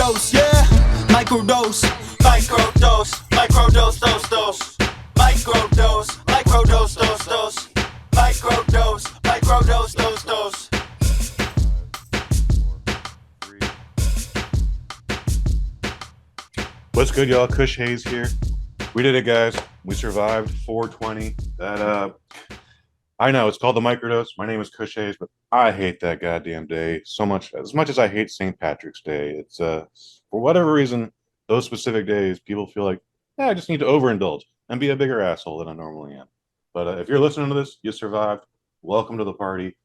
Microdose, yeah. Microdose. Microdose. Microdose, dose. Microdose. Microdose, dose. Microdose. Microdose, dose. What's good, y'all? Kush Hayes here. We did it, guys. We survived 420. I know it's called the Microdose. My name is Kush Hayes, but I hate that goddamn day so much. As much as I hate St. Patrick's Day, it's for whatever reason, those specific days, people feel like, yeah, I just need to overindulge and be a bigger asshole than I normally am. But if you're listening to this, you survived. Welcome to the party.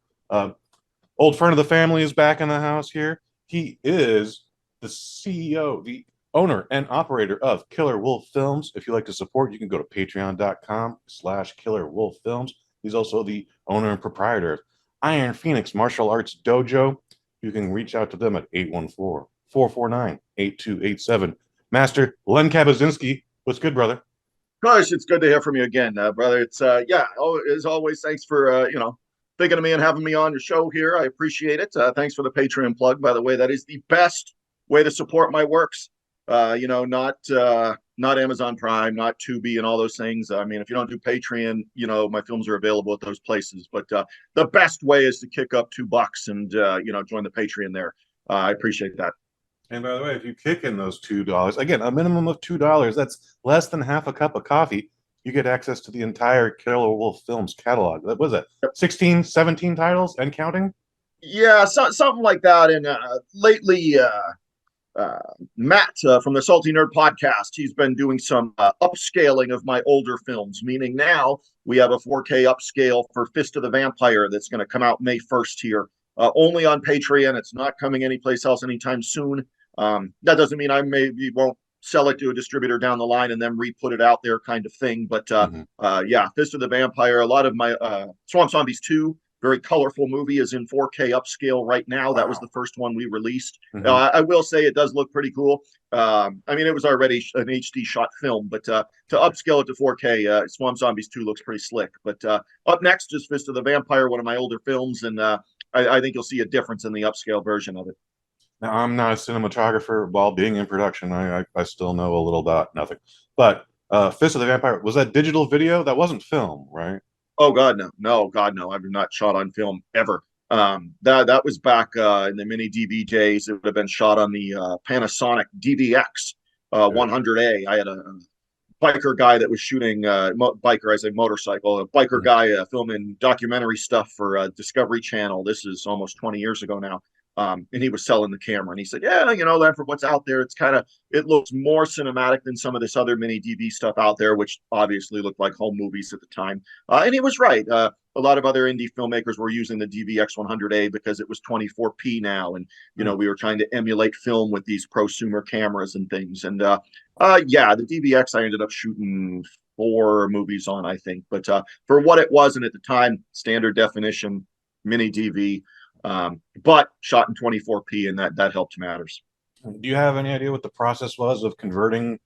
Old friend of the family is back in the house here. He is the CEO, the owner and operator of Killer Wolf Films. If you'd like to support, you can go to patreon.com/Killer Wolf Films. He's also the owner and proprietor of Iron Phoenix Martial Arts Dojo. You can reach out to them at 814-449-8287. Master Len Kabasinski, what's good, brother? Gosh, it's good to hear from you again, brother. It's as always, thanks for thinking of me and having me on your show here. I appreciate it. Thanks for the Patreon plug, by the way. That is the best way to support my works. Not Amazon Prime, not Tubi, and all those things. I mean, if you don't do Patreon, my films are available at those places. But the best way is to kick up $2 and join the Patreon there. I appreciate that. And by the way, if you kick in those $2, again, a minimum of $2, that's less than half a cup of coffee. You get access to the entire Killer Wolf Films catalog. What was it? 16, 17 titles and counting? Yeah, something like that. And lately, Matt from the Salty Nerd podcast, he's been doing some upscaling of my older films, meaning now we have a 4K upscale for Fist of the Vampire that's going to come out May 1st here, only on Patreon. It's not coming anyplace else anytime soon. That doesn't mean I maybe won't sell it to a distributor down the line and then re-put it out there kind of thing. But yeah, Fist of the Vampire, a lot of my Swamp Zombies 2, very colorful movie, is in 4K upscale right now. That was the first one we released. I will say it does look pretty cool. I mean, it was already an HD shot film, but to upscale it to 4K, Swamp Zombies 2 looks pretty slick. But up next is Fist of the Vampire, one of my older films, and I think you'll see a difference in the upscale version of it. Now, I'm not a cinematographer. While being in production, I still know a little about nothing. But Fist of the Vampire, was that digital video? That wasn't film, right? Oh God, no! No, God, no! I've not shot on film ever. That was back in the mini DV days. It would have been shot on the Panasonic DVX 100A. I had a biker guy that was shooting biker, I say motorcycle, a biker guy filming documentary stuff for Discovery Channel. This is almost 20 years ago now. And he was selling the camera, and he said, "Yeah, Len, for what's out there, it looks more cinematic than some of this other mini DV stuff out there, which obviously looked like home movies at the time." And he was right. A lot of other indie filmmakers were using the DVX 100A because it was 24p now, and we were trying to emulate film with these prosumer cameras and things. And the DVX I ended up shooting 4 movies on, I think, but for what it was, and at the time, standard definition mini DV. But shot in 24p, and that helped matters. Do you have any idea what the process was of converting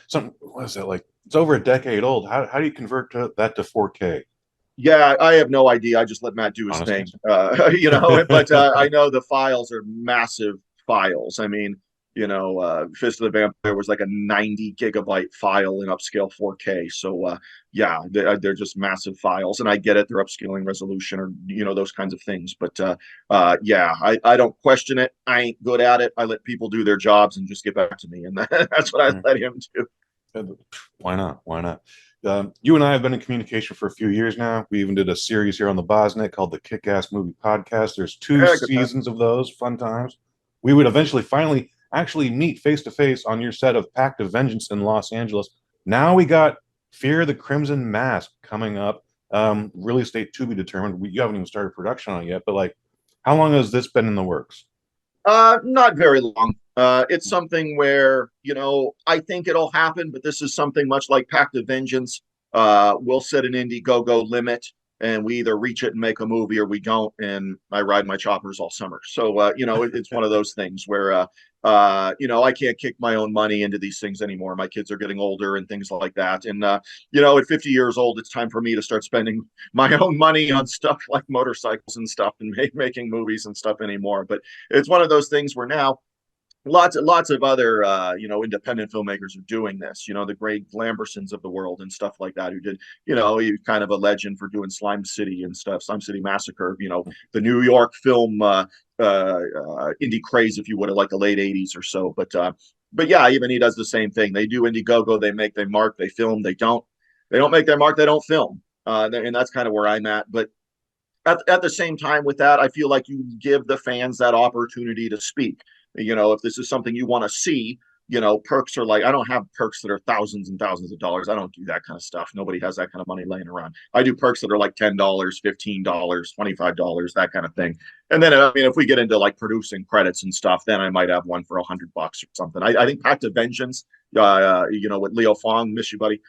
something? What is it like? It's over a decade old. How do you convert that to 4K? Yeah, I have no idea. I just let Matt do his thing, but I know the files are massive files. I mean, Fist of the Vampire was like a 90 gigabyte file in upscale 4K. So they're just massive files, and I get it. They're upscaling resolution or those kinds of things. But I don't question it. I ain't good at it. I let people do their jobs and just get back to me, and that's what I let him do. Why not? Why not? You and I have been in communication for a few years now. We even did a series here on the BosNet called the Kick-Ass Movie Podcast. There's 2 seasons of those fun times. We would eventually finally actually meet face-to-face on your set of Pact of Vengeance in Los Angeles. Now we got Fear the Crimson Mask coming up. Release date to be determined. You haven't even started production on it yet, but how long has this been in the works? Not very long. It's something where, I think it'll happen, but this is something much like Pact of Vengeance. We'll set an Indiegogo limit, and we either reach it and make a movie or we don't, and I ride my choppers all summer. So, it's one of those things where, I can't kick my own money into these things anymore. My kids are getting older and things like that. And, at 50 years old, it's time for me to start spending my own money on stuff like motorcycles and stuff and making movies and stuff anymore. But it's one of those things where now lots of other independent filmmakers are doing this. The Greg Lambersons of the world and stuff like that, who did, he's kind of a legend for doing Slime City and stuff, Slime City Massacre, the New York film indie craze, if you would, have like the late 80s or so. But yeah, even he does the same thing. They do Indiegogo, they make, they mark, they film, they don't make their mark, they don't film. And that's kind of where I'm at. But at the same time with that, I feel like you give the fans that opportunity to speak. If this is something you want to see, perks are like, I don't have perks that are thousands and thousands of dollars. I don't do that kind of stuff. Nobody has that kind of money laying around. I do perks that are like $10, $15, $25, that kind of thing. And then, I mean, if we get into like producing credits and stuff, then I might have one for $100 or something. I think Pact of Vengeance, with Leo Fong, miss you, buddy.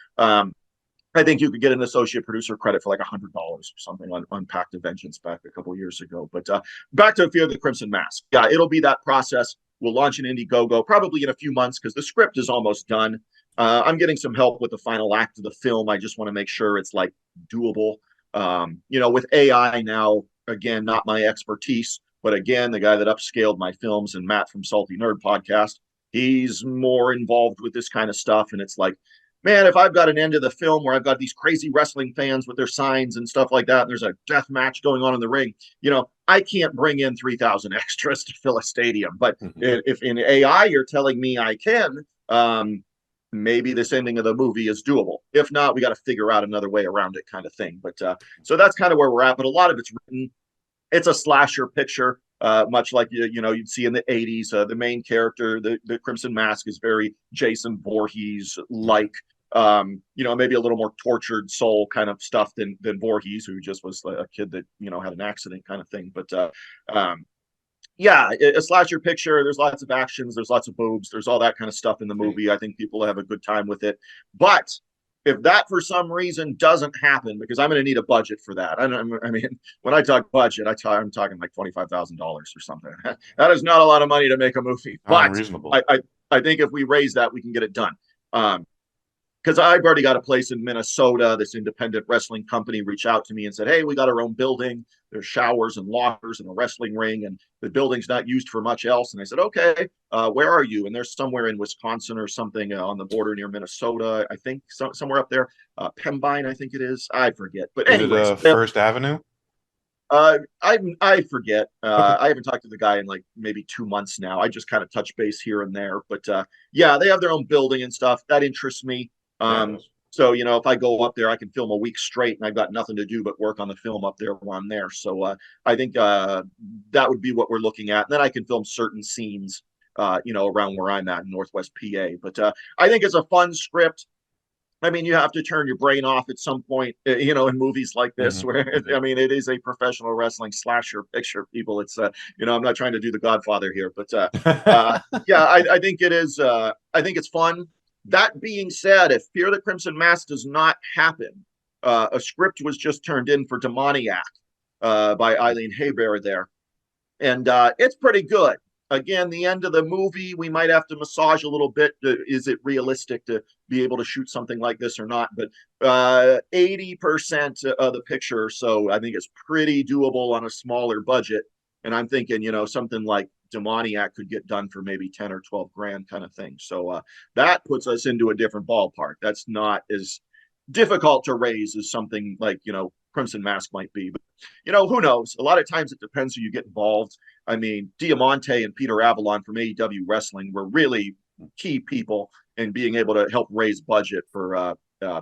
I think you could get an associate producer credit for like $100 or something on Pact of Vengeance back a couple of years ago. But back to Fear the Crimson Mask. Yeah, it'll be that process. We'll launch an Indiegogo probably in a few months because the script is almost done. I'm getting some help with the final act of the film. I just want to make sure it's like doable. With AI now, again, not my expertise, but again, the guy that upscaled my films and Matt from Salty Nerd Podcast, he's more involved with this kind of stuff. And it's like, man, if I've got an end of the film where I've got these crazy wrestling fans with their signs and stuff like that, and there's a death match going on in the ring, I can't bring in 3,000 extras to fill a stadium. But if in AI you're telling me I can, maybe this ending of the movie is doable. If not, we got to figure out another way around it, kind of thing. But so that's kind of where we're at. But a lot of it's written. It's a slasher picture. Much like you'd see in the 80s. The main character, the Crimson Mask, is very Jason Voorhees like. Maybe a little more tortured soul kind of stuff than Voorhees, who just was a kid that had an accident kind of thing. But a slasher picture. There's lots of actions. There's lots of boobs. There's all that kind of stuff in the movie. I think people have a good time with it. But if that for some reason doesn't happen, because I'm going to need a budget for that. I mean, when I talk budget, I'm talking like $25,000 or something. That is not a lot of money to make a movie, but I think if we raise that, we can get it done. Because I've already got a place in Minnesota. This independent wrestling company reached out to me and said, hey, we got our own building. There's showers and lockers and a wrestling ring, and the building's not used for much else. And I said, okay, where are you? And they're somewhere in Wisconsin or something on the border near Minnesota, I think, somewhere up there. Pembine, I think it is. I forget. But anyways, is it First Avenue? I forget. Okay. I haven't talked to the guy in like maybe 2 months now. I just kind of touch base here and there. But yeah, they have their own building and stuff. That interests me. So, if I go up there, I can film a week straight and I've got nothing to do but work on the film up there while I'm there. So I think that would be what we're looking at. And then I can film certain scenes, around where I'm at in Northwest PA. But I think it's a fun script. I mean, you have to turn your brain off at some point, in movies like this, where, I mean, it is a professional wrestling slasher picture, people. It's, I'm not trying to do The Godfather here, but yeah, I think it is. I think it's fun. That being said, if Fear the Crimson Mask does not happen, a script was just turned in for Demoniac by Eileen Haybear there. And it's pretty good. Again, the end of the movie, we might have to massage a little bit. Is it realistic to be able to shoot something like this or not? But 80% of the picture, so I think it's pretty doable on a smaller budget. And I'm thinking, something like Demoniac could get done for maybe 10 or 12 grand kind of thing. So that puts us into a different ballpark. That's not as difficult to raise as something like, Crimson Mask might be. But, who knows? A lot of times it depends who you get involved. I mean, Diamante and Peter Avalon from AEW Wrestling were really key people in being able to help raise budget for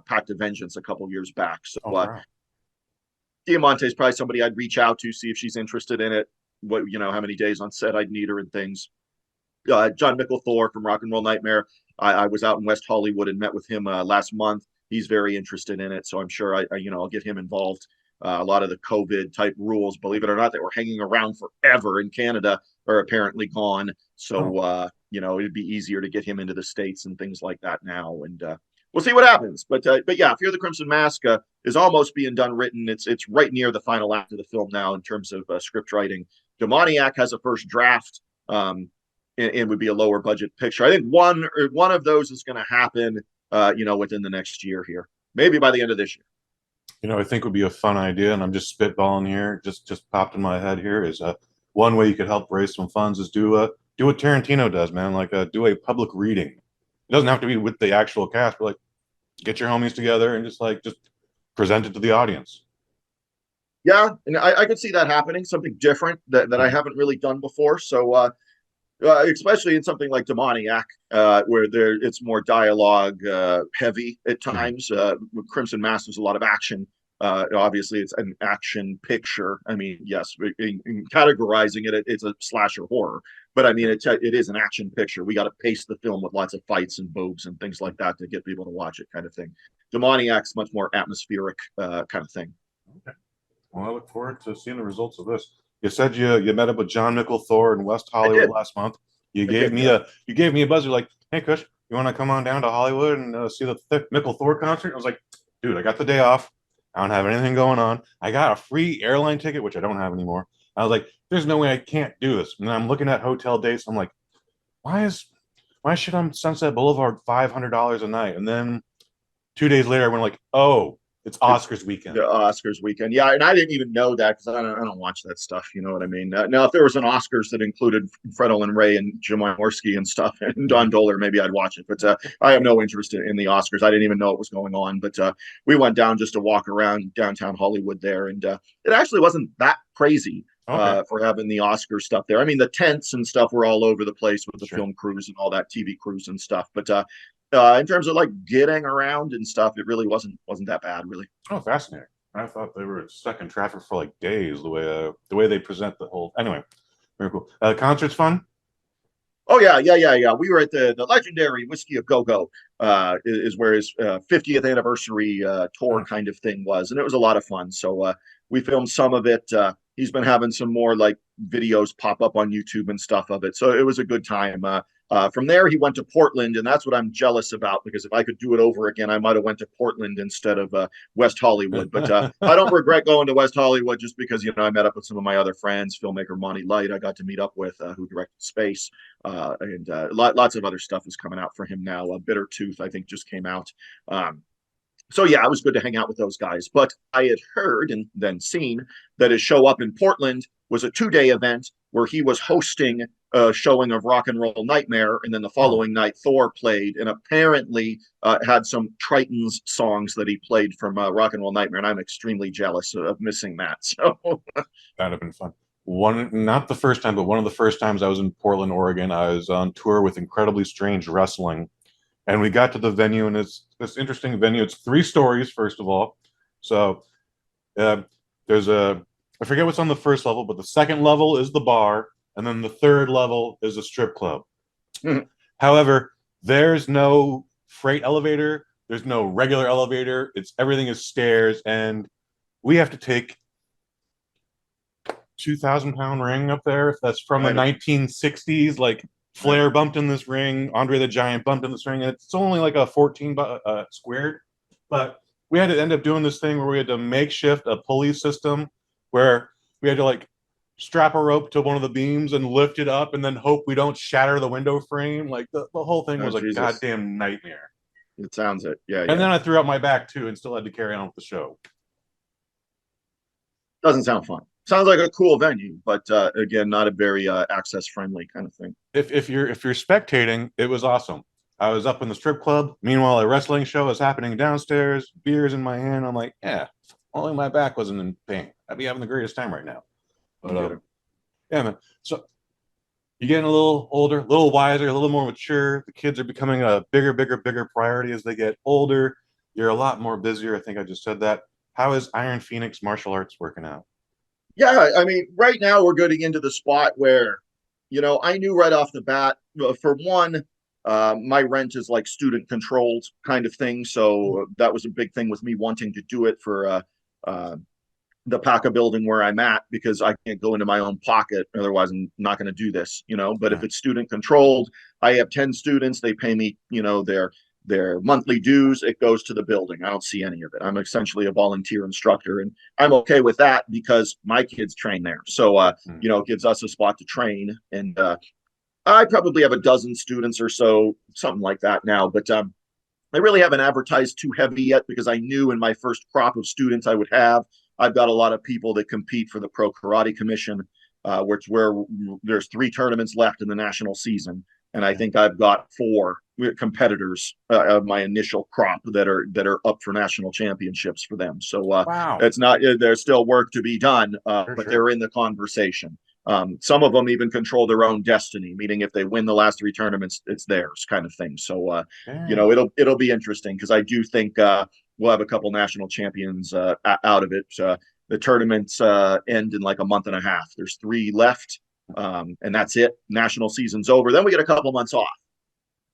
Pact of Vengeance a couple years back. So Diamante is probably somebody I'd reach out to, see if she's interested in it. What, how many days on set I'd need her and things. John Micklethor from Rock and Roll Nightmare. I was out in West Hollywood and met with him last month. He's very interested in it, so I'm sure I'll get him involved. A lot of the COVID type rules, believe it or not, that were hanging around forever in Canada are apparently gone. So it'd be easier to get him into the States and things like that now. And we'll see what happens. But yeah, Fear the Crimson Mask is almost being done written. It's right near the final act of the film now in terms of script writing. Demoniac has a first draft. And would be a lower budget picture. I think one of those is going to happen, within the next year here, maybe by the end of this year. I think would be a fun idea, and I'm just spitballing here. Just popped in my head here is one way you could help raise some funds is do do what Tarantino does, man. Like, do a public reading. It doesn't have to be with the actual cast, but like, get your homies together and just present it to the audience. Yeah, and I could see that happening, something different that I haven't really done before. So especially in something like Demoniac, where it's more dialogue heavy at times. With Crimson Mass, there's a lot of action. Obviously, it's an action picture. I mean, yes, in categorizing it, it's a slasher horror, but I mean, it is an action picture. We got to pace the film with lots of fights and boobs and things like that to get people to watch it, kind of thing. Demoniac's much more atmospheric kind of thing. Okay. Well, I look forward to seeing the results of this. You said you met up with John Thor in West Hollywood last month. You gave me a buzz. You're like, hey, Kush, you want to come on down to Hollywood and see the Thor concert? I was like, dude, I got the day off. I don't have anything going on. I got a free airline ticket, which I don't have anymore. I was like, there's no way I can't do this. And I'm looking at hotel dates. I'm like, why should I'm Sunset Boulevard $500 a night? And then 2 days later, I went like, oh, it's Oscars weekend. The Oscars weekend, yeah, and I didn't even know that because I don't watch that stuff. You know what I mean? Now, if there was an Oscars that included Fred Olen Ray and Jim Wynorski and stuff and Don Dohler, maybe I'd watch it. But I have no interest in the Oscars. I didn't even know it was going on. But we went down just to walk around downtown Hollywood there, and it actually wasn't that crazy. Okay. For having the Oscar stuff there. I mean, the tents and stuff were all over the place with the film crews and all that TV crews and stuff. But in terms of like getting around and stuff, it really wasn't that bad, really. Oh, fascinating. I thought they were stuck in traffic for like days, the way they present the whole. Anyway, very cool. Concert's fun. Oh yeah. We were at the legendary Whiskey a Go Go, is where his 50th anniversary tour kind of thing was, and it was a lot of fun. So we filmed some of it. He's been having some more like videos pop up on YouTube and stuff of it. So it was a good time. From there, he went to Portland, and that's what I'm jealous about, because if I could do it over again, I might have went to Portland instead of West Hollywood. But I don't regret going to West Hollywood just because, I met up with some of my other friends, filmmaker Monty Light, I got to meet up with, who directed Space, and lots of other stuff is coming out for him now. Bitter Tooth, I think, just came out. So yeah, it was good to hang out with those guys. But I had heard and then seen that his show up in Portland was a 2-day event where he was hosting a showing of Rock and Roll Nightmare, and then the following night Thor played, and apparently had some Triton's songs that he played from Rock and Roll Nightmare, and I'm extremely jealous of missing that. So that'd have been fun. Not the first time, but one of the first times I was in Portland, Oregon. I was on tour with Incredibly Strange Wrestling, and we got to the venue, and it's this interesting venue. It's 3 stories, first of all. So there's I forget what's on the first level, but the second level is the bar, and then the third level is a strip club. Mm-hmm. However, there's no freight elevator. There's no regular elevator. Everything is stairs, and we have to take 2,000-pound ring up there. If that's from the 1960s, like Flair bumped in this ring, Andre the Giant bumped in this ring, and it's only like a 14 squared. But we had to end up doing this thing where we had to makeshift a pulley system where we had to like strap a rope to one of the beams and lift it up and then hope we don't shatter the window frame. Like the whole thing was a goddamn nightmare. It sounds it. Yeah. And then I threw out my back too and still had to carry on with the show. Doesn't sound fun. Sounds like a cool venue, but again, not a very access friendly kind of thing. If you're spectating, it was awesome. I was up in the strip club. Meanwhile, a wrestling show is happening downstairs. Beers in my hand. I'm like, yeah, only my back wasn't in pain. I'd be having the greatest time right now. But yeah, man. So you're getting a little older, a little wiser, a little more mature. The kids are becoming a bigger priority as they get older. You're a lot more busier. I think I just said that. How is Iron Phoenix martial arts working out? Yeah, I mean, right now we're getting into the spot where, I knew right off the bat, for one, my rent is like student controlled kind of thing. So that was a big thing with me wanting to do it for the PACA building where I'm at, because I can't go into my own pocket. Otherwise, I'm not going to do this, but if it's student controlled, I have 10 students. They pay me, their monthly dues. It goes to the building. I don't see any of it. I'm essentially a volunteer instructor, and I'm okay with that because my kids train there. So, it gives us a spot to train. And I probably have a dozen students or so, something like that now. But I really haven't advertised too heavy yet, because I knew in my first crop of students I've got a lot of people that compete for the Pro Karate Commission. where there's 3 tournaments left in the national season, and I think I've got 4 competitors of my initial crop that are up for national championships for them. So Wow. it's not there's still work to be done, For but sure. they're in the conversation. Some of them even control their own destiny, meaning if they win the last 3 tournaments, it's theirs, kind of thing. So it'll be interesting, because I do think we'll have a couple national champions out of it. The tournaments end in like a month and a half. There's 3 left, and that's it. National season's over. Then we get a couple months off.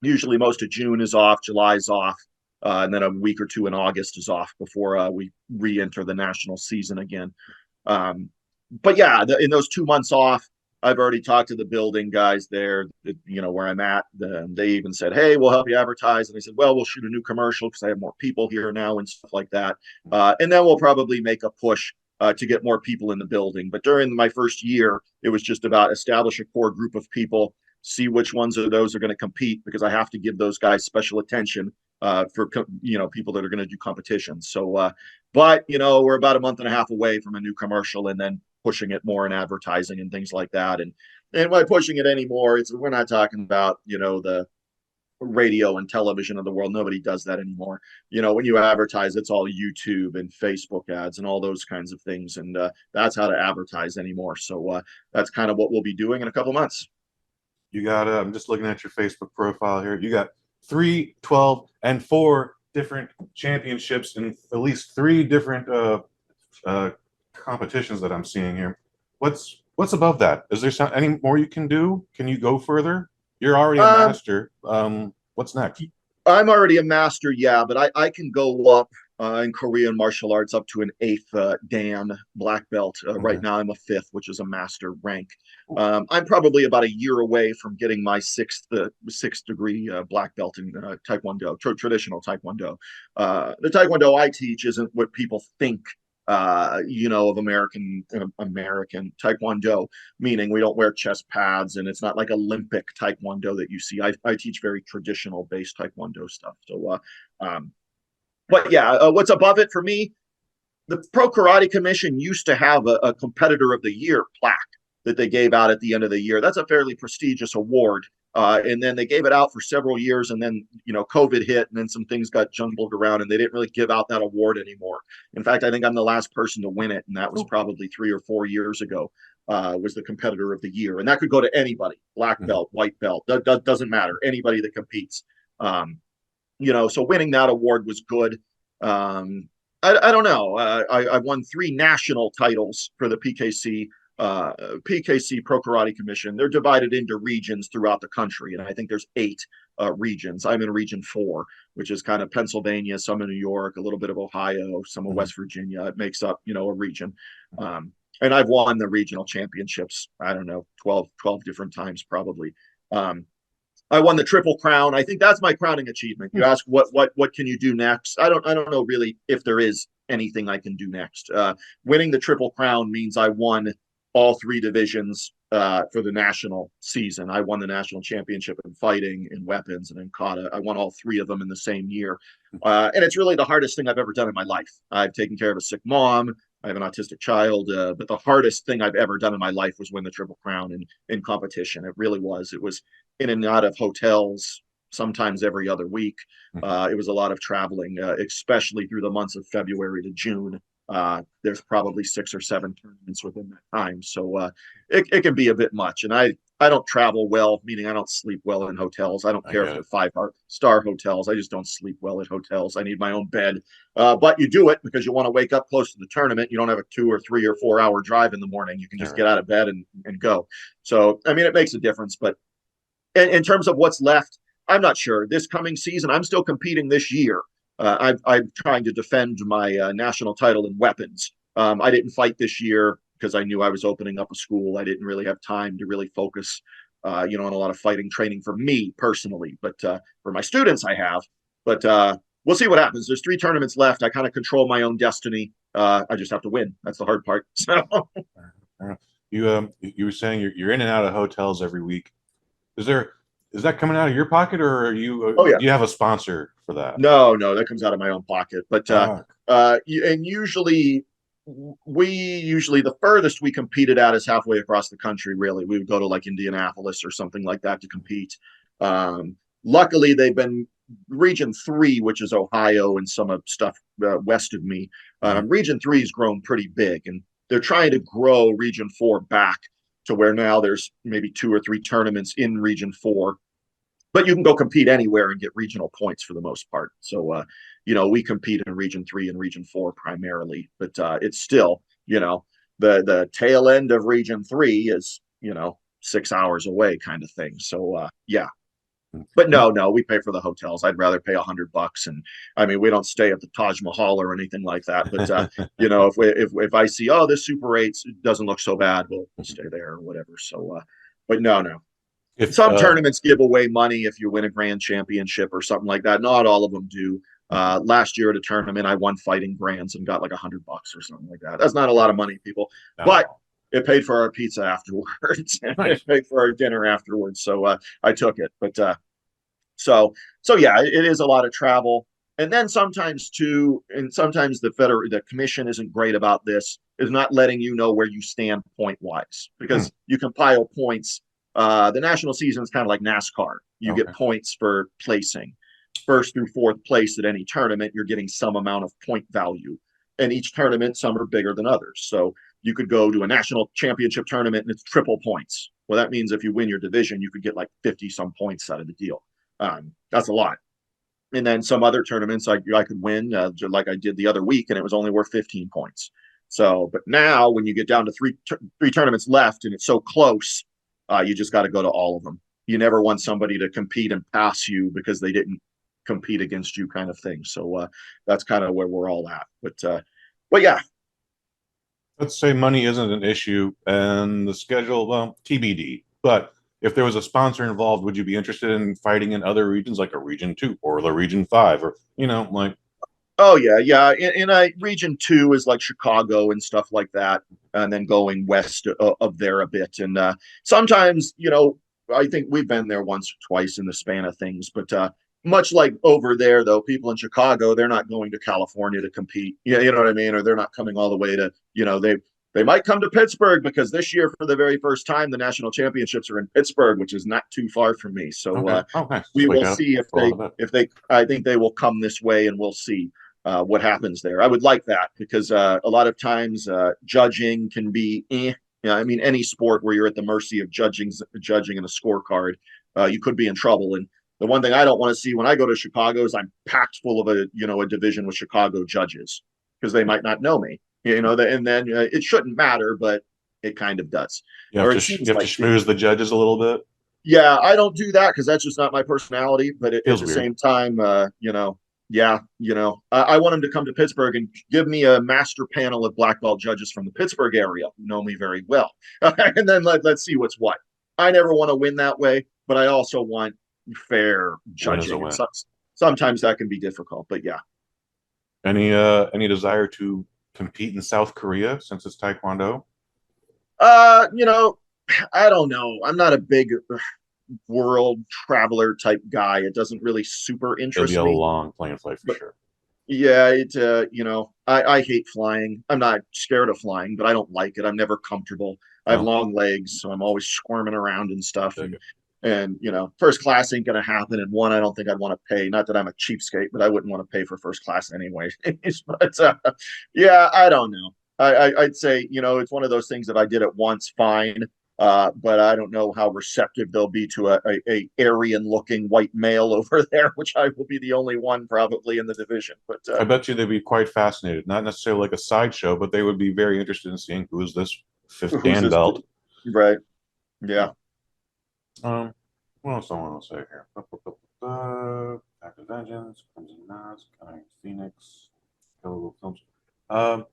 Usually most of June is off, July's off, and then a week or 2 in August is off before we re-enter the national season again. But yeah, in those 2 months off, I've already talked to the building guys there, where I'm at. They even said, hey, we'll help you advertise. And I said, well, we'll shoot a new commercial because I have more people here now and stuff like that. And then we'll probably make a push to get more people in the building. But during my first year, it was just about establish a core group of people, see which ones of those are going to compete, because I have to give those guys special attention for people that are going to do competitions. So, but we're about a month and a half away from a new commercial, and then pushing it more in advertising and things like that. And by pushing it anymore, we're not talking about the radio and television of the world. Nobody does that anymore. When you advertise, it's all YouTube and Facebook ads and all those kinds of things, and that's how to advertise anymore. So that's kind of what we'll be doing in a couple months. You got I'm just looking at your Facebook profile here. You got 3, 12, and 4 different championships in at least 3 different competitions that I'm seeing here. What's above that? Is there any more you can do? Can you go further? You're already a master. What's next? I'm already a master, yeah, but I can go up in Korean martial arts up to an 8th Dan black belt. Right now I'm a 5th, which is a master rank. I'm probably about a year away from getting my 6th degree black belt in Taekwondo, traditional Taekwondo. The Taekwondo I teach isn't what people think of American Taekwondo, meaning we don't wear chest pads, and it's not like Olympic Taekwondo that you see. I teach very traditional based Taekwondo stuff. So, but yeah, what's above it for me? The Pro Karate Commission used to have a Competitor of the Year plaque that they gave out at the end of the year. That's a fairly prestigious award. And then they gave it out for several years, and then COVID hit, and then some things got jumbled around, and they didn't really give out that award anymore. In fact, I think I'm the last person to win it, and that was probably 3 or 4 years ago. Was the Competitor of the Year, and that could go to anybody: black belt, white belt, doesn't matter, anybody that competes. So winning that award was good. I don't know. I won 3 national titles for the PKC Pro Karate Commission. They're divided into regions throughout the country, and I think there's 8 regions. I'm in region 4, which is kind of Pennsylvania, some in New York, a little bit of Ohio, some of West Virginia. It makes up a region. And I've won the regional championships, I don't know, 12 different times probably. I won the Triple Crown. I think that's my crowning achievement. You ask what can you do next? I don't know really if there is anything I can do next. Winning the Triple Crown means I won all 3 divisions for the national season. I won the national championship in fighting, in weapons, and in kata. I won all 3 of them in the same year. And it's really the hardest thing I've ever done in my life. I've taken care of a sick mom. I have an autistic child, but the hardest thing I've ever done in my life was win the Triple Crown in competition. It really was. It was in and out of hotels, sometimes every other week. It was a lot of traveling, especially through the months of February to June. There's probably 6 or 7 tournaments within that time. So it can be a bit much. And I don't travel well, meaning I don't sleep well in hotels. I don't care if they're 5-star hotels. I just don't sleep well at hotels. I need my own bed. But you do it because you want to wake up close to the tournament. You don't have a 2 or 3 or 4 hour drive in the morning. You can just get out of bed and go. So, I mean, it makes a difference. But in terms of what's left, I'm not sure. This coming season, I'm still competing this year. I'm trying to defend my national title in weapons. I didn't fight this year because I knew I was opening up a school. I didn't really have time to really focus, on a lot of fighting training for me personally. But for my students, I have. But we'll see what happens. There's 3 tournaments left. I kind of control my own destiny. I just have to win. That's the hard part. So you were saying you're in and out of hotels every week. Is that coming out of your pocket, or are you? Do you have a sponsor for that? No, that comes out of my own pocket. But and usually we usually, the furthest we competed at is halfway across the country. Really, we would go to like Indianapolis or something like that to compete. Luckily, they've been Region 3, which is Ohio and some of stuff west of me. Region 3 has grown pretty big, and they're trying to grow Region 4 back to where now there's maybe 2 or 3 tournaments in Region 4, but you can go compete anywhere and get regional points for the most part. So, we compete in Region 3 and Region 4 primarily, but it's still, the tail end of Region 3 is, 6 hours away kind of thing. So, yeah. But no, we pay for the hotels. I'd rather pay $100, and I mean, we don't stay at the Taj Mahal or anything like that. But if I see, oh, this Super 8 doesn't look so bad, we'll stay there or whatever. So, but no. Some tournaments give away money if you win a grand championship or something like that. Not all of them do. Last year at a tournament, I won Fighting Brands and got like $100 or something like that. That's not a lot of money, people, but it paid for our pizza afterwards and it paid for our dinner afterwards. So I took it. But so yeah, it is a lot of travel. And then sometimes too, and sometimes the commission isn't great about this, is not letting you know where you stand point wise, because you compile points. The national season is kind of like NASCAR. You get points for placing. First through fourth place at any tournament, you're getting some amount of point value. And each tournament, some are bigger than others. So you could go to a national championship tournament and it's triple points. Well, that means if you win your division, you could get like 50 some points out of the deal. That's a lot. And then some other tournaments I could win, like I did the other week, and it was only worth 15 points. So, but now when you get down to three tournaments left and it's so close, you just got to go to all of them. You never want somebody to compete and pass you because they didn't compete against you, kind of thing. So that's kind of where we're all at. But yeah. Let's say money isn't an issue and the schedule, well, TBD. But if there was a sponsor involved, would you be interested in fighting in other regions, like a Region 2 or the Region 5, or like? Oh yeah. In Region 2 is like Chicago and stuff like that, and then going west of there a bit. And sometimes, I think we've been there once or twice in the span of things. But much like over there, though, people in Chicago, they're not going to California to compete. You know what I mean? Or they're not coming all the way to, they might come to Pittsburgh, because this year, for the very first time, the national championships are in Pittsburgh, which is not too far from me. So we will see if they, I think they will come this way, and we'll see what happens there. I would like that, because a lot of times judging can be, I mean, any sport where you're at the mercy of judging and a scorecard, you could be in trouble. And the one thing I don't want to see when I go to Chicago is I'm packed full of a division with Chicago judges, because they might not know me, and then it shouldn't matter, but it kind of does. You have to schmooze the judges a little bit. Yeah, I don't do that because that's just not my personality. But at the same time, I want them to come to Pittsburgh and give me a master panel of black belt judges from the Pittsburgh area who know me very well. And then let's see what's what. I never want to win that way, but I also want fair judging. Sometimes that can be difficult, but yeah. Any desire to compete in South Korea, since it's Taekwondo? I don't know. I'm not a big world traveler type guy. It doesn't really super interest me. It'll be a long plane flight for sure. Yeah, I hate flying. I'm not scared of flying, but I don't like it. I'm never comfortable. I have long legs, so I'm always squirming around and stuff. And first class ain't gonna happen. And one, I don't think I'd want to pay. Not that I'm a cheapskate, but I wouldn't want to pay for first class anyway. But yeah, I don't know. I'd say it's one of those things that I did it once, fine. But I don't know how receptive they'll be to a Aryan-looking white male over there, which I will be the only one probably in the division. But I bet you they'd be quite fascinated. Not necessarily like a sideshow, but they would be very interested in seeing who's this fifth Dan belt. Right. Yeah. What else do I want to say here? Back to Vengeance, Crimson Mask, Iron Phoenix, Films. I'm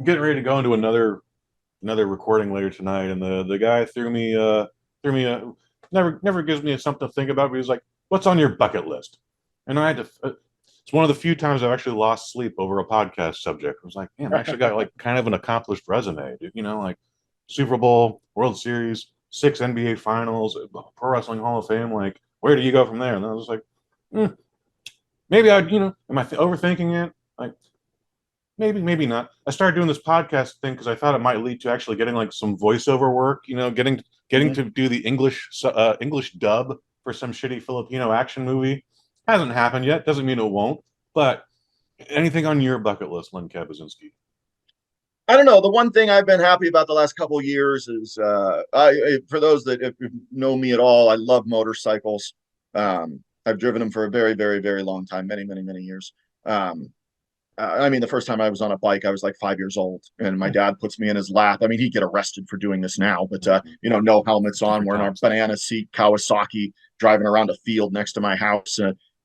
getting ready to go into another recording later tonight, and the guy threw me never gives me something to think about, but he's like, "What's on your bucket list?" And I had to. It's one of the few times I've actually lost sleep over a podcast subject. I was like, "Man, I actually got like kind of an accomplished resume, dude. Like Super Bowl, World Series, 6 NBA Finals, Pro Wrestling Hall of Fame. Like, where do you go from there?" And I was like, maybe am I overthinking it? Like, maybe, maybe not. I started doing this podcast thing because I thought it might lead to actually getting like some voiceover work. You know, getting to do the English dub for some shitty Filipino action movie. Hasn't happened yet. Doesn't mean it won't. But anything on your bucket list, Len Kabasinski? I don't know. The one thing I've been happy about the last couple of years is, for those that if you know me at all, I love motorcycles. I've driven them for a very, very, very long time, many, many, many years. Um, I mean, the first time I was on a bike, I was like 5 years old, and my dad puts me in his lap. I mean, he'd get arrested for doing this now, but no helmets on. We're in our banana seat Kawasaki, driving around a field next to my house.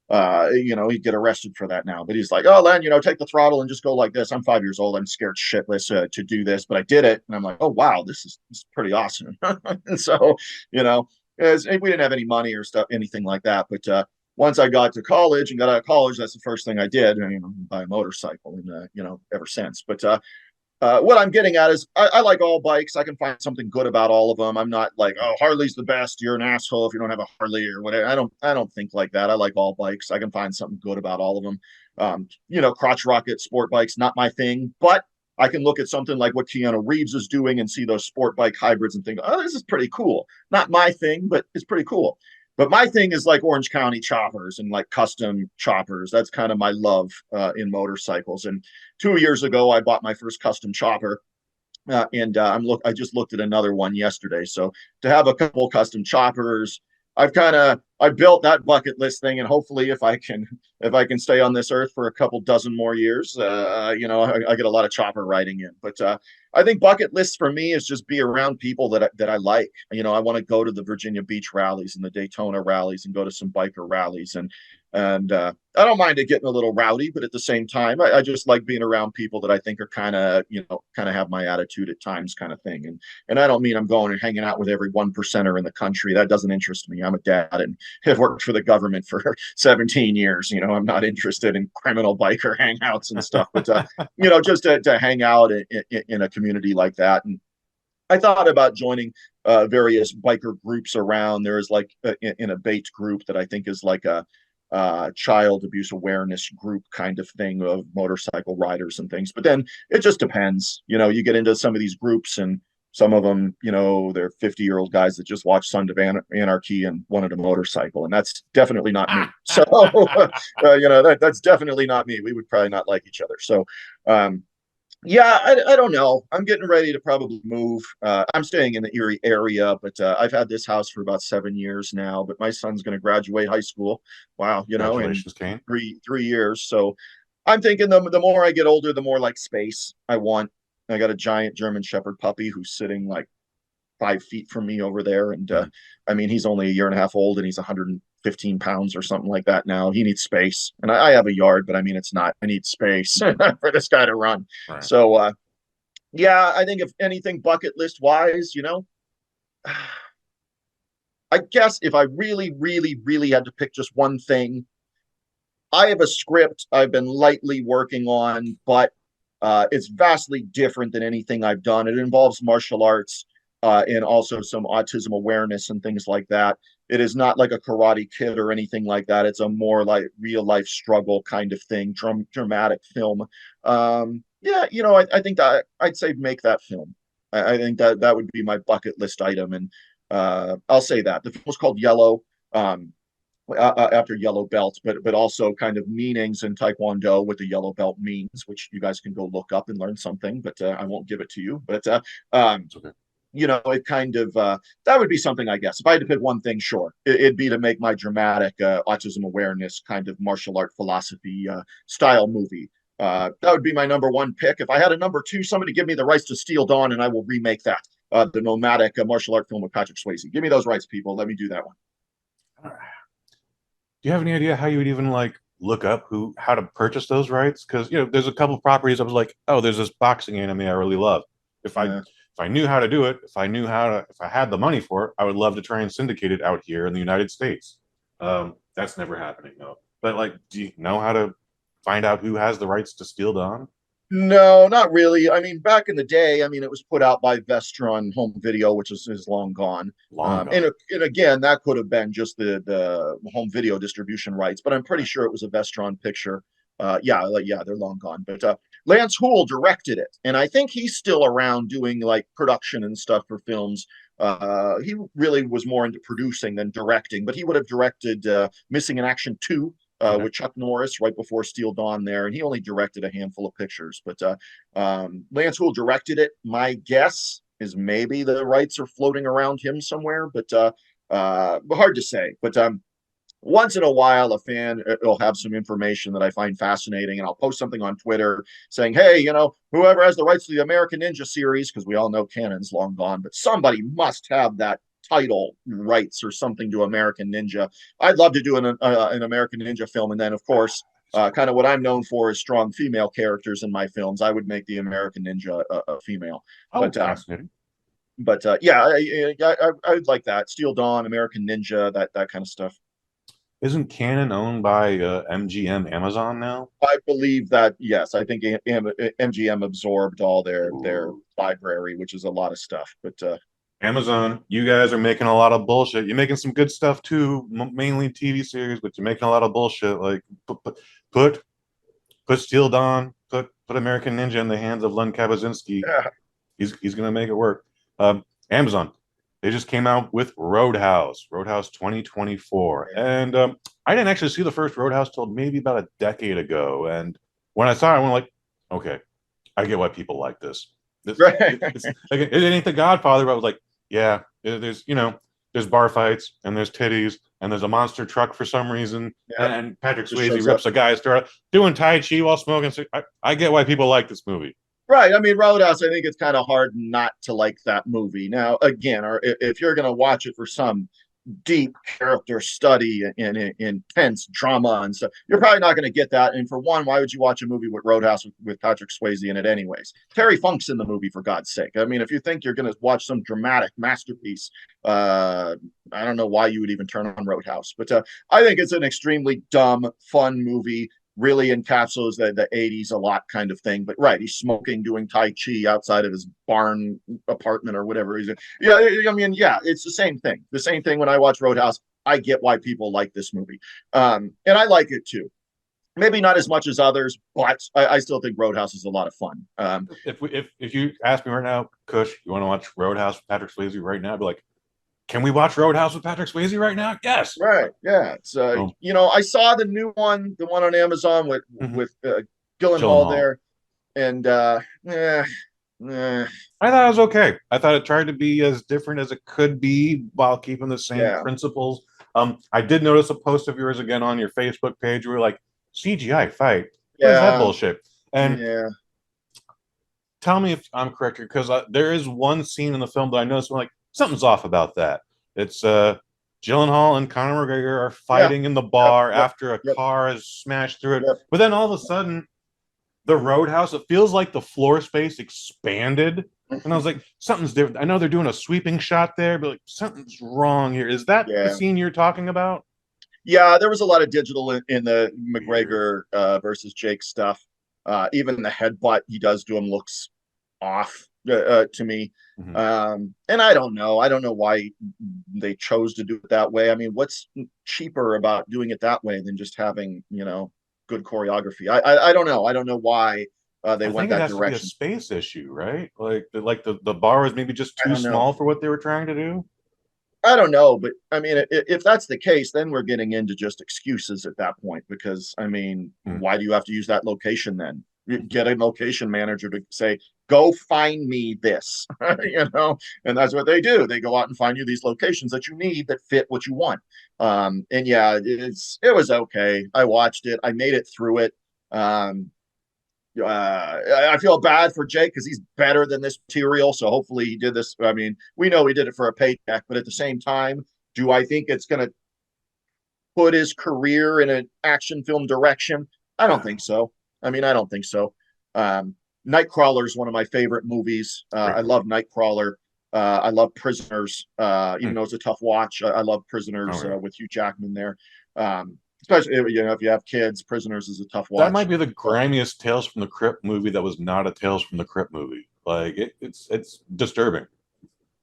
He'd get arrested for that now. But he's like, "Oh, Len, take the throttle and just go like this." I'm 5 years old. I'm scared shitless to do this, but I did it, and I'm like, "Oh wow, this is pretty awesome." And so, we didn't have any money or stuff, anything like that, but once I got to college and got out of college, that's the first thing I did, and, buy a motorcycle, and ever since. But what I'm getting at is I like all bikes. I can find something good about all of them. I'm not like, oh, Harley's the best. You're an asshole if you don't have a Harley or whatever. I don't think like that. I like all bikes. I can find something good about all of them. Crotch rocket sport bikes, not my thing, but I can look at something like what Keanu Reeves is doing and see those sport bike hybrids and think, oh, this is pretty cool. Not my thing, but it's pretty cool. But my thing is like Orange County choppers and like custom choppers. That's kind of my love in motorcycles. And 2 years ago, I bought my first custom chopper, and I just looked at another one yesterday. So to have a couple custom choppers, I built that bucket list thing, and hopefully, if I can stay on this earth for a couple dozen more years, I get a lot of chopper riding in. But I think bucket lists for me is just be around people that I like. I want to go to the Virginia Beach rallies and the Daytona rallies and go to some biker rallies, and I don't mind it getting a little rowdy, but at the same time, I just like being around people that I think are kind of have my attitude at times, kind of thing. And I don't mean I'm going and hanging out with every 1%er in the country. That doesn't interest me. I'm a dad and have worked for the government for 17 years. I'm not interested in criminal biker hangouts and stuff, but just to hang out in a community like that. And I thought about joining various biker groups around. There is like in a bait group that I think is like a child abuse awareness group kind of thing of motorcycle riders and things. But then it just depends. You get into some of these groups, and some of them, they're 50-year-old guys that just watched Sons of Anarchy and wanted a motorcycle, and that's definitely not me. So that's definitely not me. We would probably not like each other. So yeah, I don't know. I'm getting ready to probably move. I'm staying in the Erie area, but I've had this house for about 7 years now. But my son's going to graduate high school. Wow, in Kane. three years. So I'm thinking the more I get older, the more like space I want. I got a giant German Shepherd puppy who's sitting like 5 feet from me over there, and I mean, he's only a year and a half old, and he's 115 pounds or something like that now. He needs space, and I have a yard, but I mean, I need space for this guy to run. Right. So yeah, I think if anything bucket list wise, I guess if I really, really, really had to pick just one thing, I have a script I've been lightly working on, but it's vastly different than anything I've done. It involves martial arts and also some autism awareness and things like that. It is not like a Karate Kid or anything like that. It's a more like real life struggle kind of thing, dramatic film. Yeah, I think that I'd say make that film. I think that would be my bucket list item, and I'll say that the film was called Yellow. After yellow belt, but also kind of meanings in Taekwondo, what the yellow belt means, which you guys can go look up and learn something, but I won't give it to you. But Okay. It kind of that would be something, I guess. If I had to pick one thing, sure, it'd be to make my dramatic autism awareness kind of martial art philosophy style movie. That would be my number one pick. If I had a number two, somebody give me the rights to Steel Dawn, and I will remake that. The nomadic martial art film with Patrick Swayze. Give me those rights, people. Let me do that one. Do you have any idea how you would even like look up how to purchase those rights? Because there's a couple properties I was like, oh, there's this boxing anime I really love. If I knew how to do it, if I had the money for it, I would love to try and syndicate it out here in the United States. That's never happening though. But like, do you know how to find out who has the rights to Steel Dawn? No, not really. I mean, back in the day, I mean, it was put out by Vestron Home Video, which is long gone. And again, that could have been just the home video distribution rights, but I'm pretty sure it was a Vestron picture. yeah, they're long gone. But Lance Houle directed it, and I think he's still around doing like production and stuff for films. He really was more into producing than directing, but he would have directed Missing in Action 2 Okay. with Chuck Norris right before Steel Dawn there, and he only directed a handful of pictures. But Lance Houle directed it. My guess is maybe the rights are floating around him somewhere, but hard to say. But once in a while, a fan will have some information that I find fascinating, and I'll post something on Twitter saying, hey, whoever has the rights to the American Ninja series, because we all know canon's long gone, but somebody must have that title rights or something to American Ninja. I'd love to do an American Ninja film, and then, of course, kind of what I'm known for is strong female characters in my films. I would make the American Ninja a female. Oh, fascinating. But yeah, I would like that. Steel Dawn, American Ninja, that kind of stuff. Isn't Canon owned by MGM Amazon now? I believe that, yes. I think MGM absorbed all their library, which is a lot of stuff. But Amazon, you guys are making a lot of bullshit. You're making some good stuff too, mainly TV series, but you're making a lot of bullshit. Like put Steel Dawn, put American Ninja in the hands of Len Kabasinski. yeah. He's gonna make it work. Amazon, they just came out with Roadhouse 2024, and I didn't actually see the first Roadhouse till maybe about a decade ago. And when I saw it, I went like, okay, I get why people like this. Right. It's like, it ain't The Godfather, but I was like, yeah, there's bar fights and there's titties and there's a monster truck for some reason, and Patrick Swayze rips a guy's throat doing Tai Chi while smoking. So I get why people like this movie. Right. I mean, Roadhouse, I think it's kind of hard not to like that movie. Now, again, or if you're going to watch it for some deep character study and intense drama and stuff, you're probably not going to get that. And for one, why would you watch a movie with Roadhouse with Patrick Swayze in it anyways? Terry Funk's in the movie, for God's sake. I mean, if you think you're going to watch some dramatic masterpiece, I don't know why you would even turn on Roadhouse. But I think it's an extremely dumb, fun movie. Really encapsulates the 80s a lot kind of thing. But right, he's smoking, doing Tai Chi outside of his barn apartment or whatever he's in. Yeah, I mean, yeah, it's the same thing. The same thing when I watch Roadhouse. I get why people like this movie. And I like it too. Maybe not as much as others, but I still think Roadhouse is a lot of fun. If you ask me right now, Kush, you want to watch Roadhouse with Patrick Swayze right now? I'd be like, can we watch Roadhouse with Patrick Swayze right now? Yes. Right. Yeah. It's I saw the new one, the one on Amazon with Gyllenhaal there, and I thought it was okay. I thought it tried to be as different as it could be while keeping the same principles. I did notice a post of yours again on your Facebook page where you're like, CGI fight. What is that bullshit? And tell me if I'm correct here, because there is one scene in the film that I noticed like something's off about that. It's Gyllenhaal and Conor McGregor are fighting in the bar after a car has smashed through it. But then all of a sudden, the Roadhouse, it feels like the floor space expanded. And I was like, something's different. I know they're doing a sweeping shot there, but like something's wrong here. Is that the scene you're talking about? Yeah, there was a lot of digital in the McGregor versus Jake stuff. Even the headbutt he does to him looks off to me. And I don't know why they chose to do it that way. I mean, what's cheaper about doing it that way than just having good choreography? I don't know why they went that direction. To be a space issue, right? Like the bar was maybe just too small for what they were trying to do. I don't know, but I mean, if that's the case, then we're getting into just excuses at that point. Because I mean, why do you have to use that location then? Get a location manager to say, go find me this, and that's what they do. They go out and find you these locations that you need that fit what you want. And yeah, it was okay. I watched it. I made it through it. I feel bad for Jake because he's better than this material. So hopefully he did this. I mean, we know he did it for a paycheck, but at the same time, do I think it's going to put his career in an action film direction? I don't think so. I mean, I don't think so. Nightcrawler is one of my favorite movies. I love Nightcrawler. I love Prisoners, even though it's a tough watch. I love Prisoners with Hugh Jackman there. Especially if you have kids, Prisoners is a tough watch. That might be the grimiest Tales from the Crypt movie that was not a Tales from the Crypt movie. Like it's disturbing.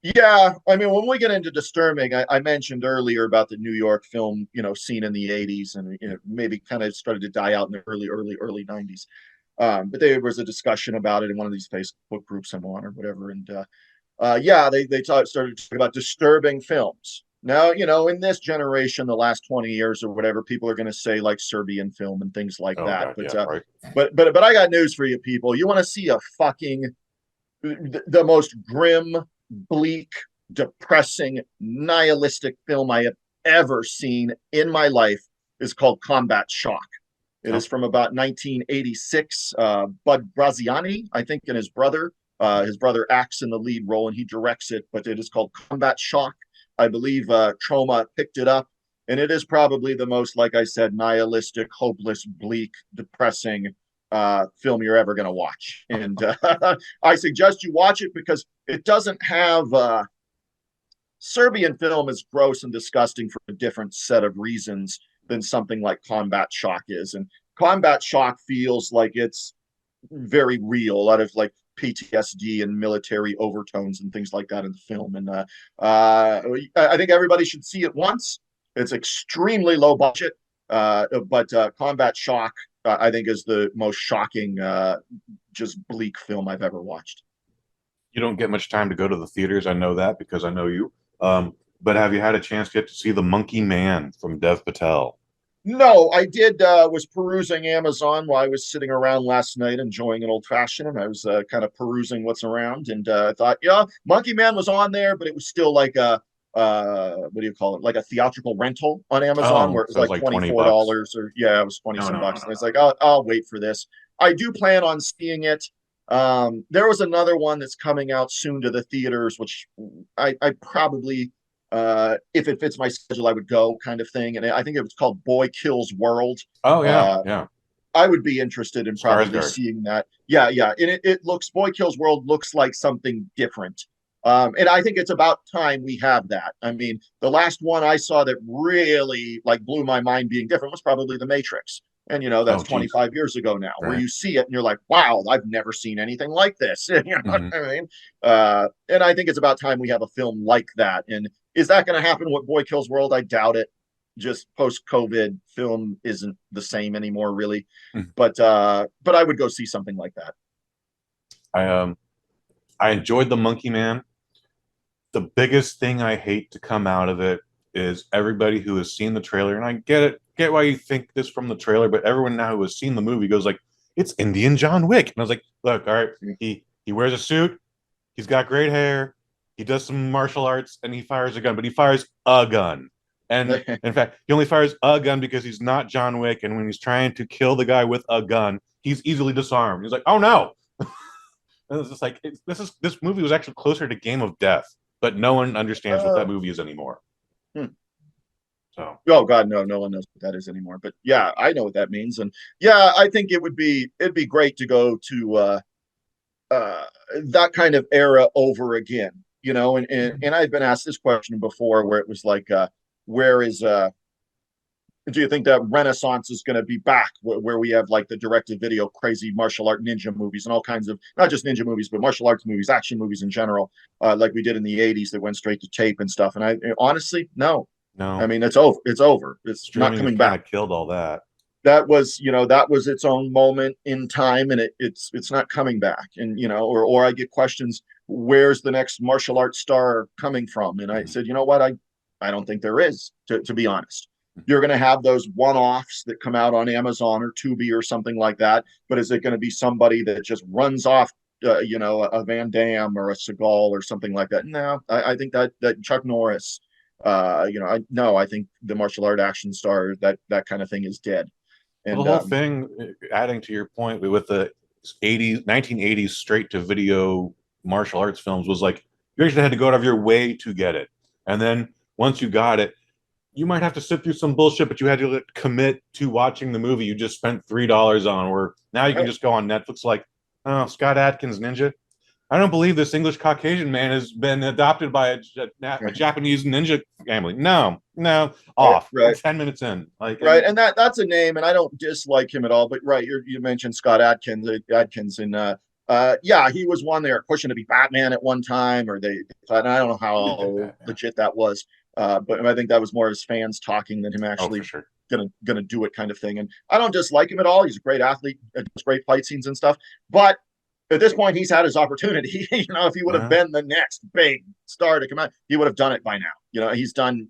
Yeah, I mean, when we get into disturbing, I mentioned earlier about the New York film, scene in the '80s, and maybe kind of started to die out in the early '90s. But there was a discussion about it in one of these Facebook groups I'm on or whatever, and yeah, they started talking about disturbing films. Now, in this generation, the last 20 years or whatever, people are going to say like Serbian film and things like Oh that. god, But yeah, right. but I got news for you people. You want to see a fucking the most grim, bleak, depressing, nihilistic film I have ever seen in my life is called Combat Shock. It is from about 1986. Bud Graziani, I think, and his brother. His brother acts in the lead role and he directs it, but it is called Combat Shock. I believe Troma picked it up, and it is probably the most, like I said, nihilistic, hopeless, bleak, depressing film you're ever going to watch. And I suggest you watch it because it doesn't have Serbian film is gross and disgusting for a different set of reasons than something like Combat Shock is. And Combat Shock feels like it's very real, a lot of like PTSD and military overtones and things like that in the film. And I think everybody should see it once. It's extremely low budget, but Combat Shock, I think, is the most shocking, just bleak film I've ever watched. You don't get much time to go to the theaters. I know that because I know you. But have you had a chance yet to see The Monkey Man from Dev Patel? No, I did. Was perusing Amazon while I was sitting around last night, enjoying an old fashioned, and I was kind of perusing what's around, and I thought, yeah, Monkey Man was on there, but it was still like a what do you call it? Like a theatrical rental on Amazon, Oh, where it was so it was like like 20 bucks. $24 or yeah, it was 20 No, some no, no, bucks, no, and it's no. like, I'll wait for this. I do plan on seeing it. There was another one that's coming out soon to the theaters, which I probably if it fits my schedule, I would go kind of thing. And I think it was called Boy Kills World. Oh yeah, Uh, yeah. I would be interested in probably Skarsgård. seeing that. Yeah, yeah. And it looks, Boy Kills World looks like something different. And I think it's about time we have that. I mean, the last one I saw that really like blew my mind being different was probably The Matrix. And that's Oh geez. 25 years ago now, where Right. you see it and you're like, wow, I've never seen anything like this. You know what Hmm. I mean? And I think it's about time we have a film like that. And is that going to happen with Boy Kills World? I doubt it. Just post-COVID, film isn't the same anymore, really. But I would go see something like that. I enjoyed The Monkey Man. The biggest thing I hate to come out of it is everybody who has seen the trailer, and I get why you think this from the trailer, but everyone now who has seen the movie goes like, it's Indian John Wick. And I was like, look, all right, he wears a suit, he's got great hair, he does some martial arts, and he fires a gun, but he fires a gun. And in fact, he only fires a gun because he's not John Wick, and when he's trying to kill the guy with a gun, he's easily disarmed. He's like, oh no. And it's just like this movie was actually closer to Game of Death, but no one understands what that movie is anymore. Hmm. So, oh God, no one knows what that is anymore. But yeah, I know what that means, and yeah, I think it'd be great to go to that kind of era over again. And I've been asked this question before, where it was like, where is do you think that Renaissance is going to be back, where we have like the directed video crazy martial art ninja movies and all kinds of, not just ninja movies, but martial arts movies, action movies in general, like we did in the '80s that went straight to tape and stuff? And I honestly, no. I no, mean, it's over. It's over. It's not streaming has coming kind back. of killed all that. That was its own moment in time, and it's not coming back. And or I get questions, where's the next martial arts star coming from? And I said, you know what, I don't think there is, to be honest. You're going to have those one-offs that come out on Amazon or Tubi or something like that, but is it going to be somebody that just runs off a Van Damme or a Seagal or something like that? No, I think that Chuck Norris, I think the martial art action star, that kind of thing is dead. Well, And the whole thing, adding to your point with the 1980s straight to video martial arts films, was like you actually had to go out of your way to get it, and then once you got it, you might have to sit through some bullshit, but you had to commit to watching the movie you just spent $3 on. Where now you can just go on Netflix, like, oh, Scott Adkins Ninja. I don't believe this English Caucasian man has been adopted by a Japanese ninja family. No, off. right. 10 minutes in, like, Right, and that's a name, and I don't dislike him at all. But right, you mentioned Scott Adkins, and Yeah, he was one they were pushing to be Batman at one time, or they thought, I don't know how legit that was. But I think that was more his fans talking than him Oh, for actually sure. gonna do it kind of thing. And I don't dislike him at all. He's a great athlete, does great fight scenes and stuff. But at this point, he's had his opportunity. If he would have been the next big star to come out, he would have done it by now. He's done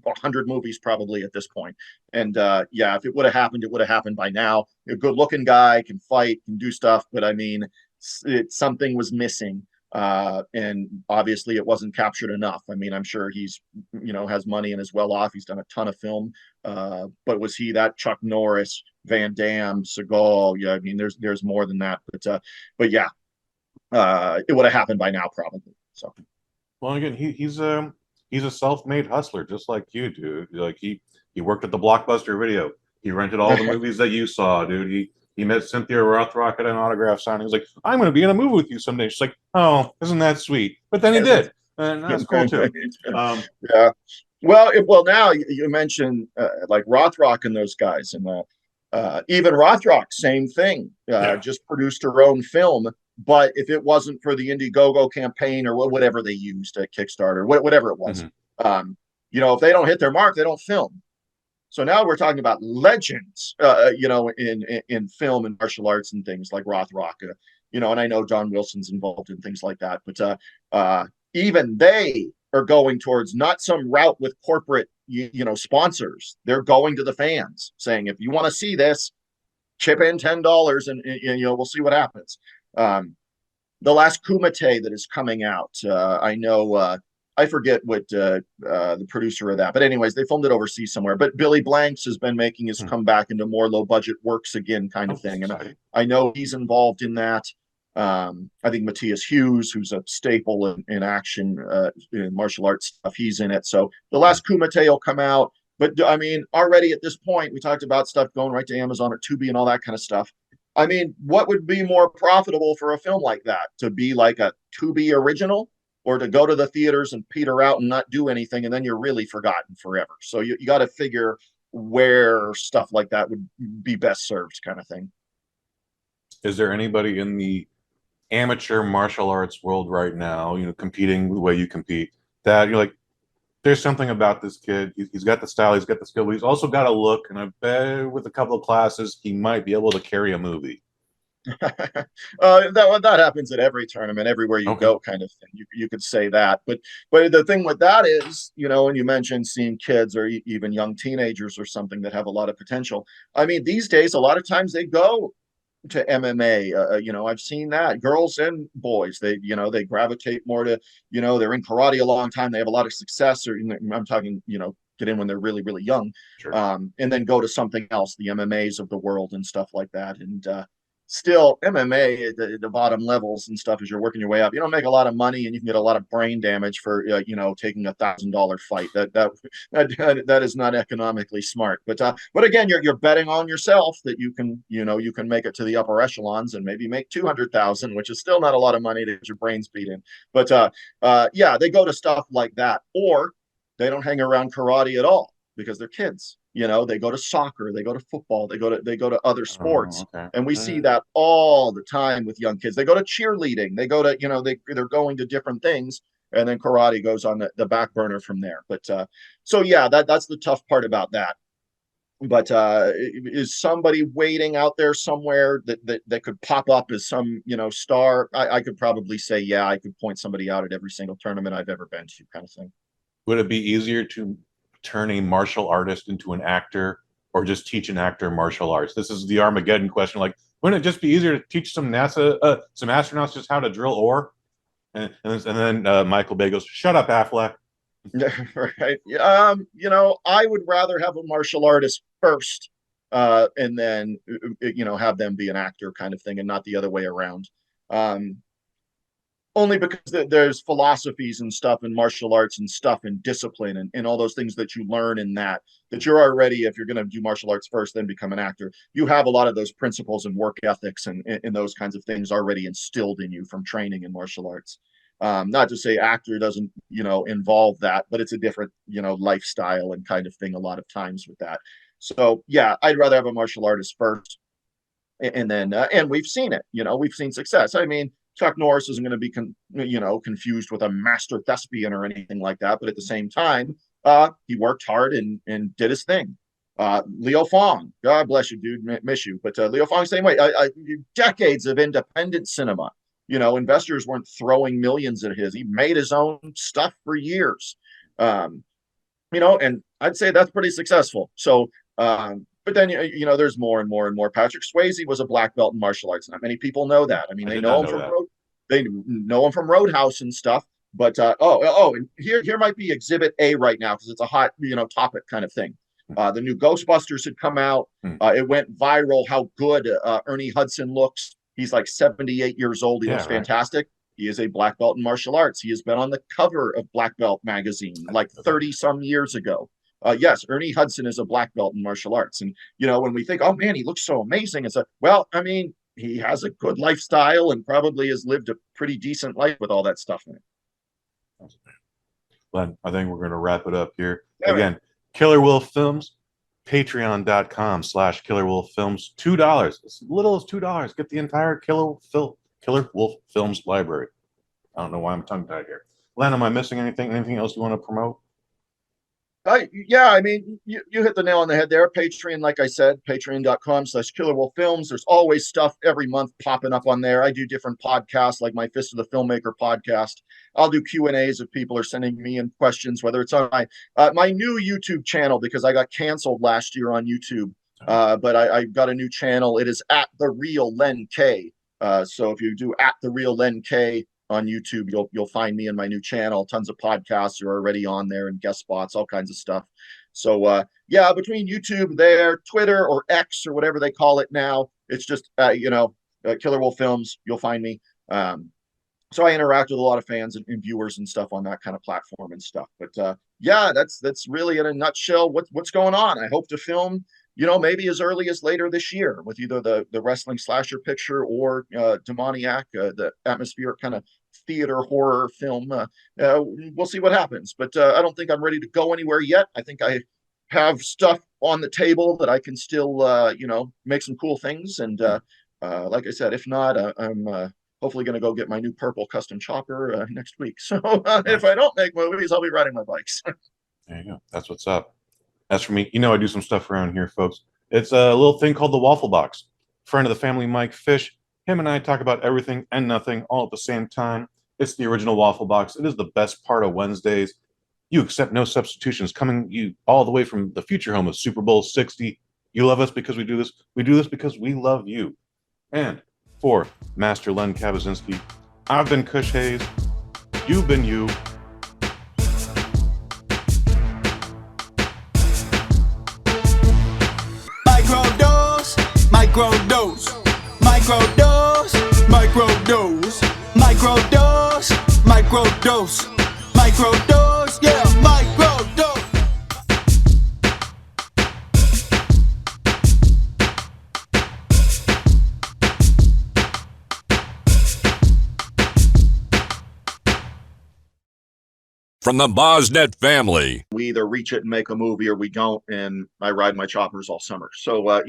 100 movies probably at this point. And yeah, if it would have happened, it would have happened by now. A good-looking guy, can fight, can do stuff, but I mean, something was missing. And obviously it wasn't captured enough. I mean, I'm sure he's, has money and is well off. He's done a ton of film. But was he that Chuck Norris, Van Damme, Seagal? Yeah, I mean, there's more than that. But yeah, it would have happened by now probably. So, well, again, he's a self-made hustler, just like you, dude. Like he worked at the Blockbuster Video. He rented all the movies that you saw, dude. He met Cynthia Rothrock at an autograph signing. He's like, I'm going to be in a movie with you someday. She's like, oh, isn't that sweet? But then he did. And that's cool, too. Yeah. Well, now you mentioned like Rothrock and those guys. And even Rothrock, same thing. Just produced her own film. But if it wasn't for the Indiegogo campaign or whatever they used at Kickstarter, whatever it was, if they don't hit their mark, they don't film. So now we're talking about legends, in film and martial arts and things like Rothrock, and I know John Wilson's involved in things like that. But even they are going towards not some route with corporate, sponsors. They're going to the fans saying, if you want to see this, chip in $10 and we'll see what happens. The last Kumite that is coming out, I know. I forget what the producer of that, but anyways, they filmed it overseas somewhere. But Billy Blanks has been making his comeback into more low budget works again, kind of thing. And I know he's involved in that. I think Matthias Hughes, who's a staple in action, in martial arts stuff, he's in it. So the last Kumite will come out. But I mean, already at this point, we talked about stuff going right to Amazon or Tubi and all that kind of stuff. I mean, what would be more profitable for a film like that? To be like a Tubi original, or to go to the theaters and peter out and not do anything, and then you're really forgotten forever. So you got to figure where stuff like that would be best served, kind of thing. Is there anybody in the amateur martial arts world right now, competing the way you compete, that you're like, there's something about this kid. He's got the style, he's got the skill, but he's also got a look, and I bet with a couple of classes, he might be able to carry a movie. That happens at every tournament, everywhere you go, kind of thing. You could say that, but the thing with that is, and you mentioned seeing kids or even young teenagers or something that have a lot of potential. I mean, these days, a lot of times they go to MMA. I've seen that, girls and boys. They gravitate more to, they're in karate a long time. They have a lot of success, or I'm talking, get in when they're really, really young, sure. And then go to something else, the MMAs of the world and stuff like that. And still, MMA at the bottom levels and stuff, as you're working your way up, you don't make a lot of money, and you can get a lot of brain damage for taking $1,000 fight. That is not economically smart. But again, you're betting on yourself that you can make it to the upper echelons and maybe make 200,000, which is still not a lot of money to get your brains beat in. But yeah, they go to stuff like that, or they don't hang around karate at all because they're kids. They go to soccer, they go to football, they go to other sports. And we see that all the time with young kids. They go to cheerleading, they go to, they're going to different things, and then karate goes on the back burner from there. But so yeah, that's the tough part about that. But is somebody waiting out there somewhere that could pop up as some star? I could probably say, yeah, I could point somebody out at every single tournament I've ever been to, kind of thing. Would it be easier to turn a martial artist into an actor, or just teach an actor martial arts? This is the Armageddon question. Like, wouldn't it just be easier to teach some astronauts just how to drill ore? And then Michael Bay goes, "Shut up, Affleck." Right. I would rather have a martial artist first, and then have them be an actor, kind of thing, and not the other way around. Only because there's philosophies and stuff in martial arts and stuff and discipline and all those things that you learn in that you're already, if you're going to do martial arts first, then become an actor, you have a lot of those principles and work ethics and those kinds of things already instilled in you from training in martial arts. Not to say actor doesn't, involve that, but it's a different, lifestyle and kind of thing a lot of times with that. So yeah, I'd rather have a martial artist first. And then and we've seen it. We've seen success. I mean, Chuck Norris isn't going to be confused with a master thespian or anything like that, but at the same time, he worked hard and did his thing. Leo Fong, God bless you, dude, miss you. But Leo Fong, same way. Decades of independent cinema. Investors weren't throwing millions at his. He made his own stuff for years. And I'd say that's pretty successful. So, but then there's more and more and more. Patrick Swayze was a black belt in martial arts. Not many people know that. I mean, they know him from Roadhouse and stuff. But and here might be Exhibit A right now because it's a hot topic kind of thing. The new Ghostbusters had come out. It went viral how good Ernie Hudson looks. He's like 78 years old. He looks fantastic. He is a black belt in martial arts. He has been on the cover of Black Belt magazine like 30 some years ago. Yes, Ernie Hudson is a black belt in martial arts. And, when we think, oh man, he looks so amazing. It's I mean, he has a good lifestyle and probably has lived a pretty decent life with all that stuff in it. Len, I think we're going to wrap it up here. Yeah, Again, Killer Wolf Films, patreon.com/Killer Wolf Films, $2. As little as $2. Get the entire Killer Wolf Films library. I don't know why I'm tongue-tied here. Len, am I missing anything? Anything else you want to promote? Yeah, I mean, you hit the nail on the head there. Patreon, like I said, patreon.com/Killer Wolf Films. There's always stuff every month popping up on there. I do different podcasts like my Fist of the Filmmaker podcast. I'll do Q&As if people are sending me in questions, whether it's on my new YouTube channel, because I got canceled last year on YouTube. But I got a new channel. It is at The Real Len K. So if you do at The Real Len K on YouTube, you'll find me in my new channel. Tons of podcasts are already on there and guest spots, all kinds of stuff. So between YouTube there, Twitter or X or whatever they call it now, it's just Killer Wolf Films. You'll find me. So I interact with a lot of fans and viewers and stuff on that kind of platform and stuff. But that's really in a nutshell what's going on. I hope to film maybe as early as later this year with either the wrestling slasher picture or Demoniac, the atmospheric kind of theater horror film. We'll see what happens, but I don't think I'm ready to go anywhere yet. I think I have stuff on the table that I can still make some cool things. And like I said, if not, I'm hopefully going to go get my new purple custom chopper next week. So if I don't make movies, I'll be riding my bikes. There you go. That's what's up. As for me, I do some stuff around here, folks. It's a little thing called the Waffle Box. Friend of the family, Mike Fish. Him and I talk about everything and nothing all at the same time. It's the original Waffle Box. It is the best part of Wednesdays. You accept no substitutions, coming you all the way from the future home of Super Bowl 60. You love us because we do this. We do this because we love you. And for Master Len Kabasinski, I've been Kush Hayes. You've been you. Microdose, microdose, microdose, microdose, microdose, microdose, microdose, yeah, microdose. From the BosNet family. We either reach it and make a movie or we don't, and I ride my choppers all summer. So